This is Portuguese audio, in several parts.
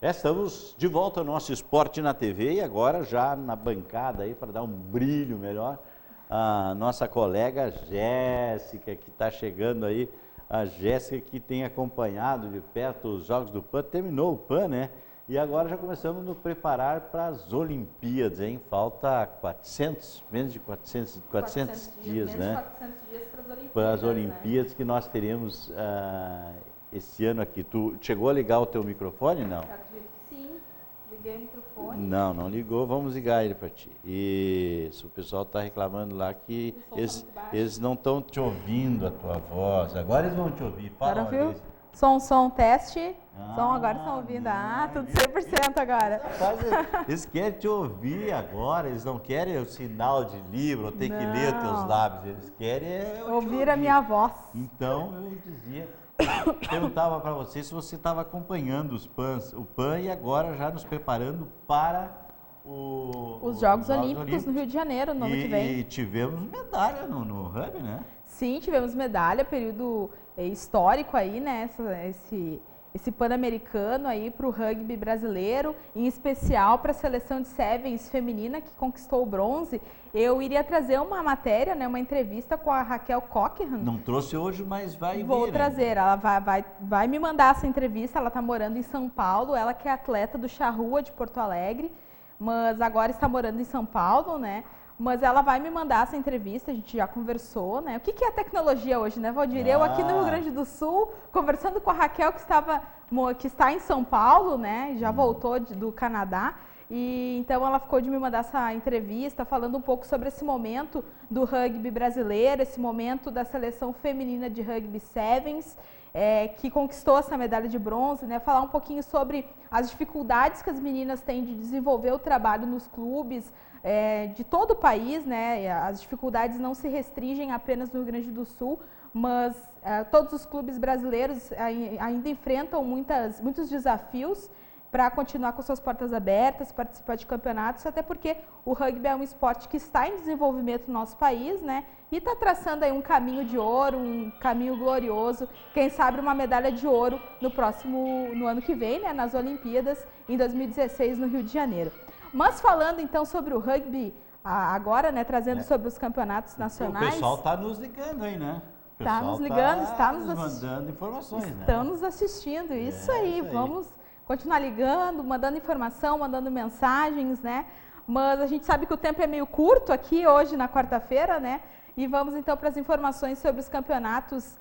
Estamos de volta ao nosso Esporte na TV e agora já na bancada aí para dar um brilho melhor, a nossa colega Jéssica, que está chegando aí, a Jéssica que tem acompanhado de perto os Jogos do PAN, terminou o PAN, né? E agora já começamos a nos preparar para as Olimpíadas, hein? Falta 400, menos de 400 dias, né? 400 dias para as Olimpíadas. Para as Olimpíadas, né? Que nós teremos esse ano aqui. Tu chegou a ligar o teu microfone, não? Eu acredito que sim. Liguei o microfone. Não ligou, vamos ligar ele para ti. Isso, o pessoal está reclamando lá que eles não estão te ouvindo a tua voz. Agora eles vão te ouvir. Fala, agora viu? Som, teste. Som, agora estão ouvindo. Tudo 100% agora. Eles querem te ouvir agora, eles não querem o sinal de livro, ou ter que ler teus lábios, eles querem ouvir a minha voz. Então, eu dizia, perguntava para você se você estava acompanhando o PAN e agora já nos preparando para os Jogos Olímpicos no Rio de Janeiro, no ano que vem. E tivemos medalha no rugby, né? Sim, tivemos medalha, período histórico aí, né? Esse Pan-Americano aí para o rugby brasileiro, em especial para a seleção de sevens feminina que conquistou o bronze. Eu iria trazer uma matéria, né, uma entrevista com a Raquel Cochran. Não trouxe hoje, mas vai Vou vir, trazer, né? ela vai me mandar essa entrevista, ela está morando em São Paulo, ela que é atleta do Charrua de Porto Alegre, mas agora está morando em São Paulo, né? Mas ela vai me mandar essa entrevista, a gente já conversou, né? O que é a tecnologia hoje, né, Valdir? Eu aqui no Rio Grande do Sul, conversando com a Raquel, que está em São Paulo, né? Já voltou do Canadá. E então ela ficou de me mandar essa entrevista, falando um pouco sobre esse momento do rugby brasileiro, esse momento da seleção feminina de rugby sevens, que conquistou essa medalha de bronze, né? Falar um pouquinho sobre as dificuldades que as meninas têm de desenvolver o trabalho nos clubes, de todo o país, né? As dificuldades não se restringem apenas no Rio Grande do Sul, mas todos os clubes brasileiros ainda enfrentam muitos desafios para continuar com suas portas abertas, participar de campeonatos, até porque o rugby é um esporte que está em desenvolvimento no nosso país, né? E está traçando aí um caminho de ouro, um caminho glorioso, quem sabe uma medalha de ouro no ano que vem, né? Nas Olimpíadas, em 2016, no Rio de Janeiro. Mas falando então sobre o rugby agora, né, trazendo sobre os campeonatos nacionais. O pessoal está nos ligando aí, né? Está nos ligando, está nos mandando informações, né? Estão nos assistindo, isso aí. Vamos continuar ligando, mandando informação, mandando mensagens, né? Mas a gente sabe que o tempo é meio curto aqui hoje na quarta-feira, né? E vamos então para as informações sobre os campeonatos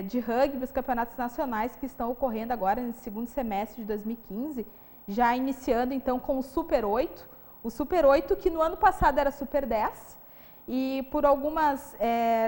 de rugby, os campeonatos nacionais que estão ocorrendo agora no segundo semestre de 2015. Já iniciando então com o Super 8, o Super 8 que no ano passado era Super 10 e por algumas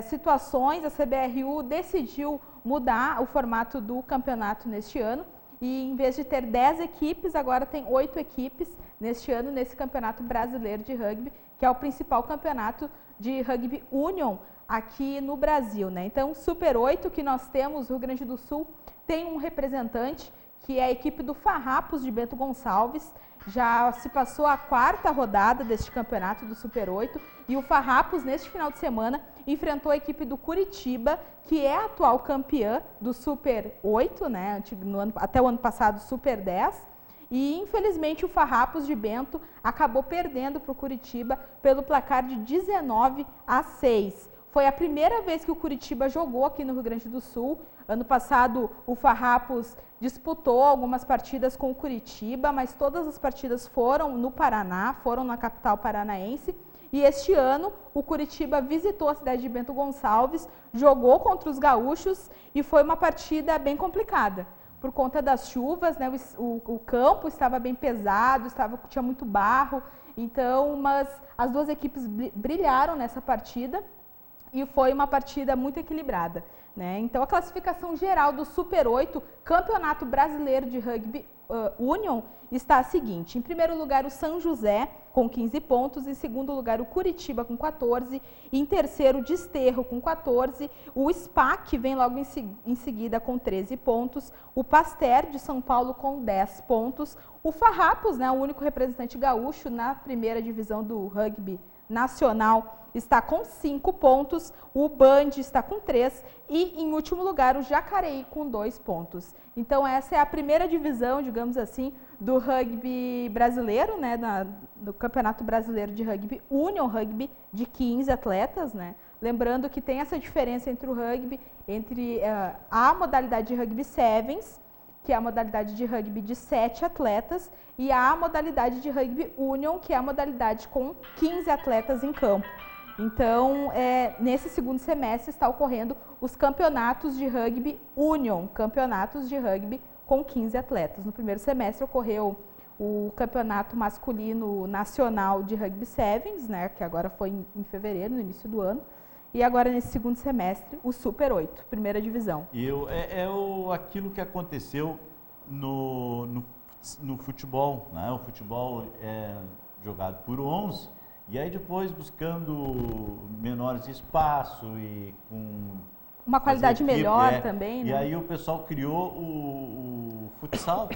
situações a CBRU decidiu mudar o formato do campeonato neste ano e em vez de ter 10 equipes, agora tem 8 equipes neste ano nesse Campeonato Brasileiro de Rugby, que é o principal campeonato de rugby union aqui no Brasil, né? Então, Super 8 que nós temos, o Rio Grande do Sul tem um representante que é a equipe do Farrapos de Bento Gonçalves. Já se passou a 4ª rodada deste campeonato do Super 8 e o Farrapos, neste final de semana, enfrentou a equipe do Curitiba, que é a atual campeã do Super 8, né, até o ano passado Super 10, e infelizmente o Farrapos de Bento acabou perdendo para o Curitiba pelo placar de 19-6. Foi a primeira vez que o Curitiba jogou aqui no Rio Grande do Sul. Ano passado, o Farrapos disputou algumas partidas com o Curitiba, mas todas as partidas foram no Paraná, foram na capital paranaense. E este ano, o Curitiba visitou a cidade de Bento Gonçalves, jogou contra os gaúchos e foi uma partida bem complicada. Por conta das chuvas, né, o campo estava bem pesado, tinha muito barro, então, mas as duas equipes brilharam nessa partida. E foi uma partida muito equilibrada, né? Então, a classificação geral do Super 8, Campeonato Brasileiro de Rugby Union, está a seguinte. Em primeiro lugar, o São José, com 15 pontos. Em segundo lugar, o Curitiba, com 14. Em terceiro, o Desterro, com 14. O SPAC vem logo em seguida, com 13 pontos. O Pasteur, de São Paulo, com 10 pontos. O Farrapos, né, o único representante gaúcho na primeira divisão do rugby nacional, está com 5 pontos, o Band está com 3 e, em último lugar, o Jacareí com 2 pontos. Então, essa é a primeira divisão, digamos assim, do rugby brasileiro, né, do Campeonato Brasileiro de Rugby, Union Rugby, de 15 atletas, né? Lembrando que tem essa diferença entre o rugby, entre a modalidade de rugby sevens, que é a modalidade de rugby de 7 atletas, e a modalidade de rugby union, que é a modalidade com 15 atletas em campo. Então, nesse segundo semestre está ocorrendo os campeonatos de rugby union, campeonatos de rugby com 15 atletas. No primeiro semestre ocorreu o campeonato masculino nacional de rugby sevens, né, que agora foi em fevereiro, no início do ano. E agora, nesse segundo semestre, o Super 8, primeira divisão. E aquilo que aconteceu no futebol, né? O futebol é jogado por 11, e aí depois buscando menores espaço e com... uma qualidade melhor também, né? E aí o pessoal criou o futsal,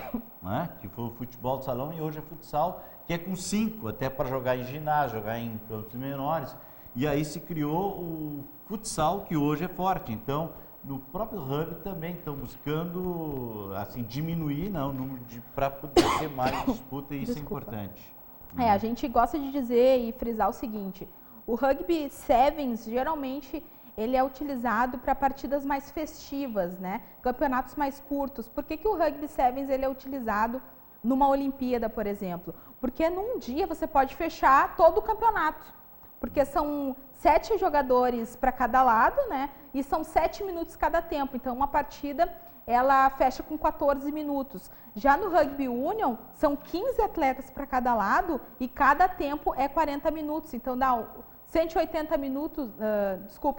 né? Que foi o futebol de salão, e hoje é futsal, que é com 5, até para jogar em ginásio, jogar em campos menores. E aí se criou o futsal, que hoje é forte. Então, no próprio rugby também estão buscando assim, diminuir o número para poder ter mais disputa, e isso é importante. A gente gosta de dizer e frisar o seguinte: o rugby sevens, geralmente, ele é utilizado para partidas mais festivas, né? Campeonatos mais curtos. Por que o rugby sevens ele é utilizado numa Olimpíada, por exemplo? Porque num dia você pode fechar todo o campeonato. Porque são 7 jogadores para cada lado, né? E são 7 minutos cada tempo. Então, uma partida, ela fecha com 14 minutos. Já no Rugby Union, são 15 atletas para cada lado e cada tempo é 40 minutos. Então, dá 180 minutos,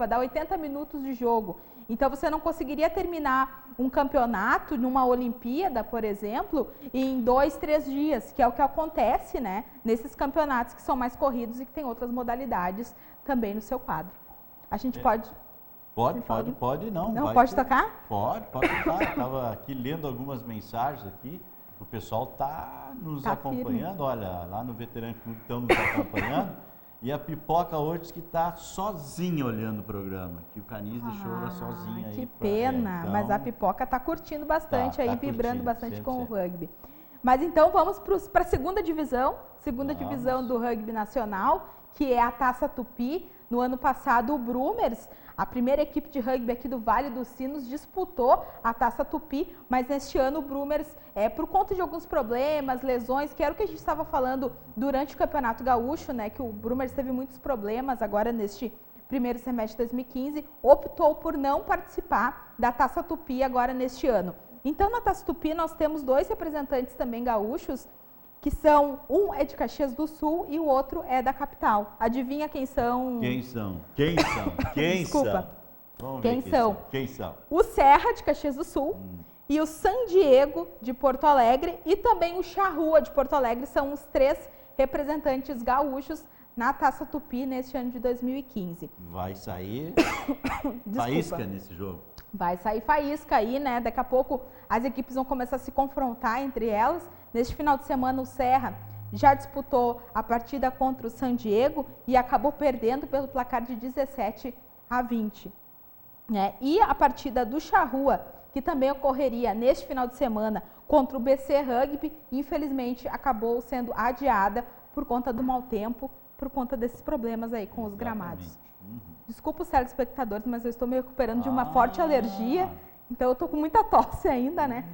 dá 80 minutos de jogo. Então, você não conseguiria terminar um campeonato numa Olimpíada, por exemplo, em 2, 3 dias, que é o que acontece, né, nesses campeonatos que são mais corridos e que tem outras modalidades também no seu quadro. A gente pode... Pode, não. Não, pode tocar? Pode tocar. Estava aqui lendo algumas mensagens aqui. O pessoal está nos acompanhando. Firme. Olha, lá no Veterano Clube estão nos acompanhando. E a Pipoca hoje diz que está sozinha olhando o programa, que o Canis deixou ela sozinha aí. Que pena, então, mas a Pipoca está curtindo bastante vibrando bastante com o rugby. Mas então vamos para a segunda divisão do rugby nacional, que é a Taça Tupi. No ano passado, o Brumers, a primeira equipe de rugby aqui do Vale dos Sinos, disputou a Taça Tupi, mas neste ano o Brumers, por conta de alguns problemas, lesões, que era o que a gente estava falando durante o Campeonato Gaúcho, né, que o Brumers teve muitos problemas agora neste primeiro semestre de 2015, optou por não participar da Taça Tupi agora neste ano. Então, na Taça Tupi, nós temos 2 representantes também gaúchos, que são, um é de Caxias do Sul e o outro é da capital. Adivinha quem são? Quem são? Desculpa. Vamos ver quem são? O Serra, de Caxias do Sul, e o San Diego, de Porto Alegre, e também o Charrua, de Porto Alegre, são os 3 representantes gaúchos na Taça Tupi neste ano de 2015. Vai sair faísca nesse jogo. Vai sair faísca aí, né? Daqui a pouco as equipes vão começar a se confrontar entre elas. Neste final de semana, o Serra já disputou a partida contra o San Diego e acabou perdendo pelo placar de 17-20. Né? E a partida do Charrua, que também ocorreria neste final de semana contra o BC Rugby, infelizmente acabou sendo adiada por conta do mau tempo, por conta desses problemas aí com os gramados. Desculpa os telespectadores, mas eu estou me recuperando de uma forte alergia, então eu estou com muita tosse ainda, né?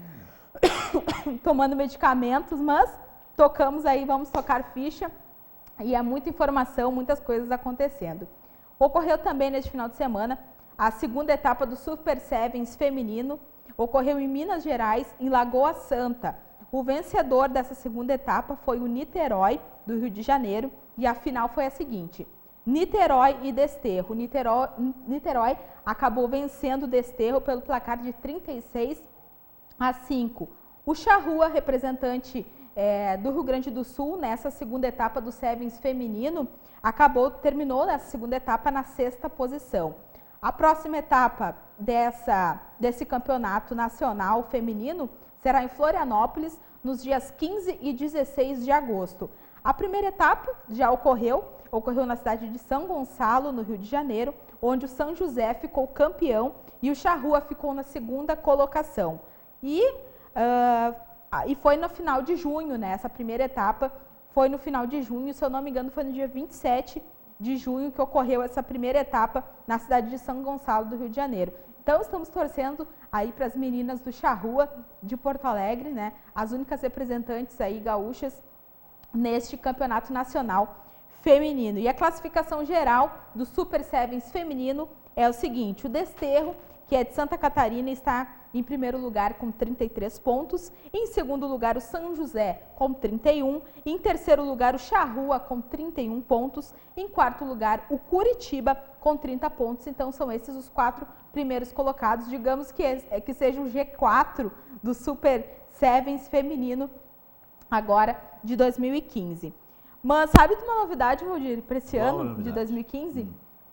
Tomando medicamentos, mas tocamos aí, vamos tocar ficha, e é muita informação, muitas coisas acontecendo. Ocorreu também neste final de semana a segunda etapa do Super Sevens feminino, ocorreu em Minas Gerais, em Lagoa Santa. O vencedor dessa segunda etapa foi o Niterói, do Rio de Janeiro, e a final foi a seguinte: Niterói e Desterro. Niterói acabou vencendo o Desterro pelo placar de 36-5. O Charrua, representante do Rio Grande do Sul, nessa segunda etapa do Sevens feminino, terminou nessa segunda etapa na 6ª posição. A próxima etapa desse campeonato nacional feminino será em Florianópolis, nos dias 15 e 16 de agosto. A primeira etapa já ocorreu na cidade de São Gonçalo, no Rio de Janeiro, onde o São José ficou campeão e o Charrua ficou na segunda colocação. E E foi no final de junho, né? Essa primeira etapa foi no final de junho, se eu não me engano, foi no dia 27 de junho que ocorreu essa primeira etapa na cidade de São Gonçalo do Rio de Janeiro. Então, estamos torcendo aí para as meninas do Charrua de Porto Alegre, né? As únicas representantes aí gaúchas neste campeonato nacional feminino. E a classificação geral do Super Sevens feminino é o seguinte: o Desterro, que é de Santa Catarina, está em primeiro lugar com 33 pontos, em segundo lugar o São José com 31, em terceiro lugar o Charrua com 31 pontos, em quarto lugar o Curitiba com 30 pontos. Então são esses os 4 primeiros colocados, digamos que seja o G4 do Super Sevens feminino agora de 2015. Mas sabe de uma novidade, Valdir, para esse ano de 2015?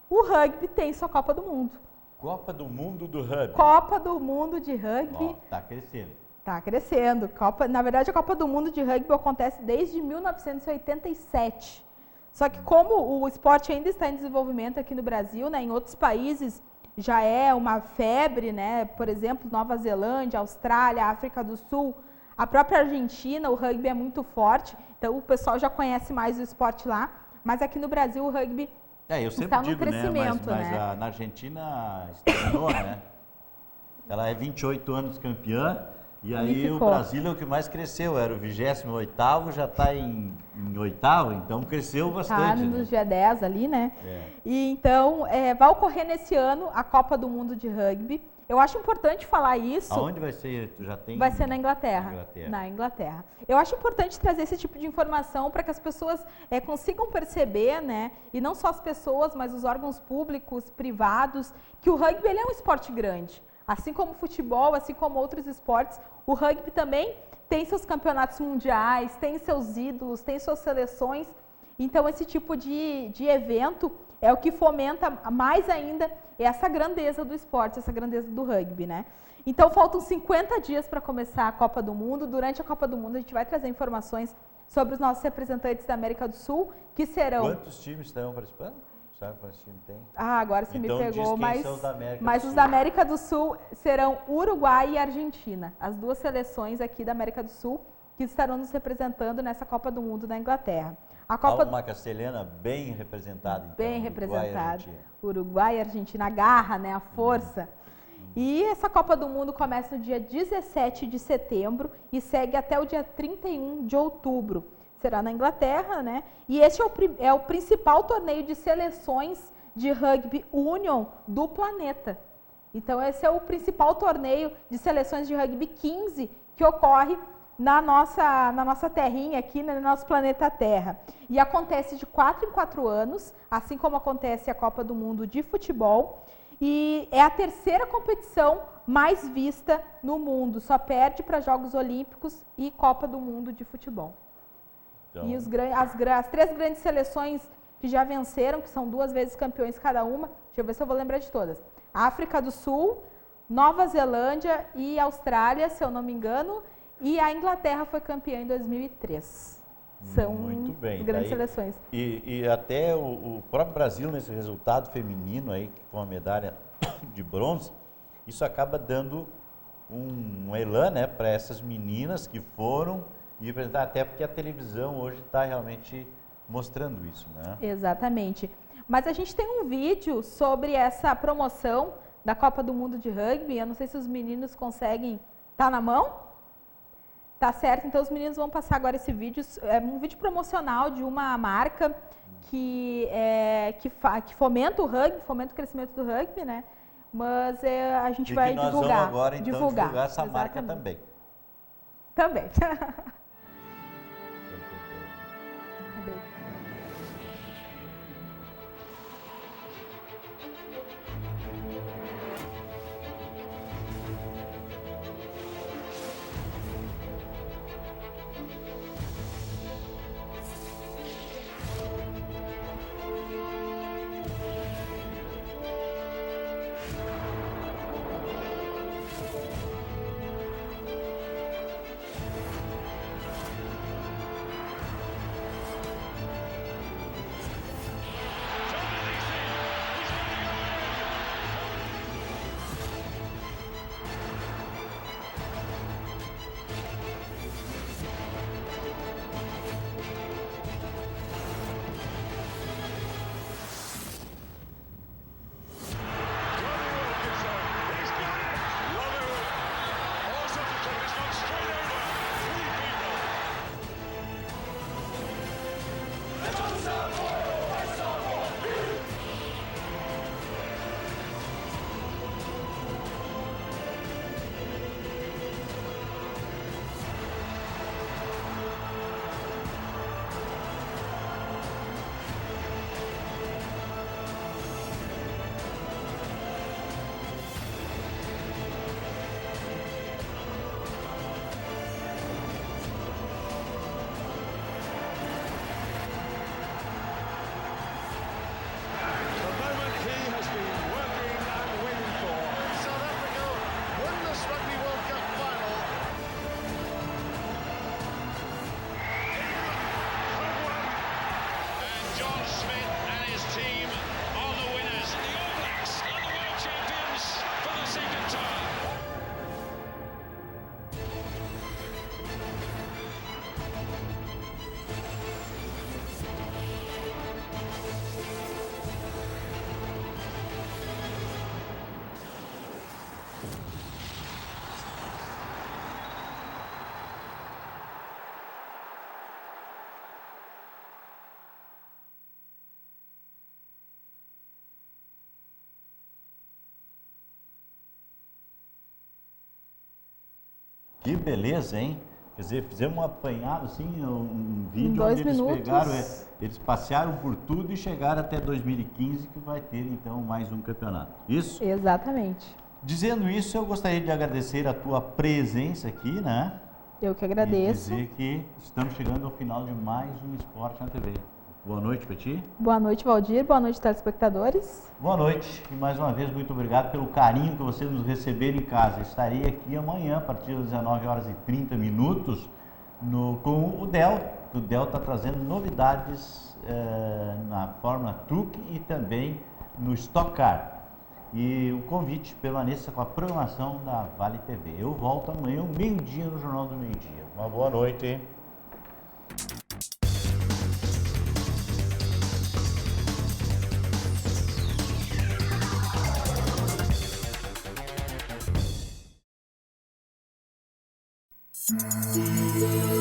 O rugby tem sua Copa do Mundo. Copa do Mundo do Rugby. Copa do Mundo de Rugby. Está crescendo. Está crescendo. Na verdade, a Copa do Mundo de Rugby acontece desde 1987. Só que como o esporte ainda está em desenvolvimento aqui no Brasil, né, em outros países já é uma febre, né, por exemplo, Nova Zelândia, Austrália, África do Sul, a própria Argentina, o rugby é muito forte, então o pessoal já conhece mais o esporte lá, mas aqui no Brasil o rugby eu sempre está no digo, crescimento, mas né? na Argentina estagnou, né? Ela é 28 anos campeã, e aí o Brasil é o que mais cresceu, era o 28º, já está em 8º, então cresceu bastante. Está no G10 ali, né? E então, vai ocorrer nesse ano a Copa do Mundo de Rugby. Eu acho importante falar isso. Aonde vai ser? Tu já tem? Vai ser na Inglaterra. Na Inglaterra. Eu acho importante trazer esse tipo de informação para que as pessoas consigam perceber, né? E não só as pessoas, mas os órgãos públicos, privados, que o rugby ele é um esporte grande. Assim como o futebol, assim como outros esportes, o rugby também tem seus campeonatos mundiais, tem seus ídolos, tem suas seleções. Então, esse tipo de evento é o que fomenta mais ainda essa grandeza do esporte, essa grandeza do rugby, né? Então, faltam 50 dias para começar a Copa do Mundo. Durante a Copa do Mundo, a gente vai trazer informações sobre os nossos representantes da América do Sul, que serão... Quantos times estão participando? Sabe quantos times tem? Agora você então, me pegou, mas os da da América do Sul serão Uruguai e Argentina, as duas seleções aqui da América do Sul que estarão nos representando nessa Copa do Mundo na Inglaterra. Uma castelhana bem representada, então. Bem representada. Uruguai e Argentina, a garra, né, a força. E essa Copa do Mundo começa no dia 17 de setembro e segue até o dia 31 de outubro. Será na Inglaterra, né? E esse é o principal torneio de seleções de rugby union do planeta. Então, esse é o principal torneio de seleções de rugby 15 que ocorre na nossa terrinha aqui, no nosso planeta Terra. E acontece de 4 em 4 anos, assim como acontece a Copa do Mundo de futebol. E é a terceira competição mais vista no mundo, só perde para Jogos Olímpicos e Copa do Mundo de futebol. Então... E as 3 grandes seleções que já venceram, que são 2 vezes campeões cada uma, deixa eu ver se eu vou lembrar de todas. África do Sul, Nova Zelândia e Austrália, se eu não me engano, e a Inglaterra foi campeã em 2003. São muito bem, grandes seleções. E até o próprio Brasil, nesse resultado feminino aí, com a medalha de bronze, isso acaba dando um elan, né, para essas meninas que foram e representar, até porque a televisão hoje está realmente mostrando isso, né? Exatamente. Mas a gente tem um vídeo sobre essa promoção da Copa do Mundo de Rugby. Eu não sei se os meninos conseguem... Tá na mão? Tá certo, então os meninos vão passar agora esse vídeo, é um vídeo promocional de uma marca que fomenta o rugby, fomenta o crescimento do rugby, né? Mas a gente vai divulgar. Nós vamos agora, então, divulgar essa exatamente. Marca também. Também. Que beleza, hein? Quer dizer, fizemos um apanhado, assim, um vídeo onde eles pegaram, eles passearam por tudo e chegaram até 2015, que vai ter, então, mais um campeonato. Isso? Exatamente. Dizendo isso, eu gostaria de agradecer a tua presença aqui, né? Eu que agradeço. E dizer que estamos chegando ao final de mais um Esporte na TV. Boa noite para ti. Boa noite, Valdir. Boa noite, telespectadores. Boa noite e mais uma vez muito obrigado pelo carinho que vocês nos receberam em casa. Estarei aqui amanhã a partir das 19h30 com o Del. O Del está trazendo novidades na Fórmula Truck e também no Stock Car. E o convite, permaneça com a programação da Vale TV. Eu volto amanhã, meio-dia, no Jornal do Meio-Dia. Uma boa noite, hein? Música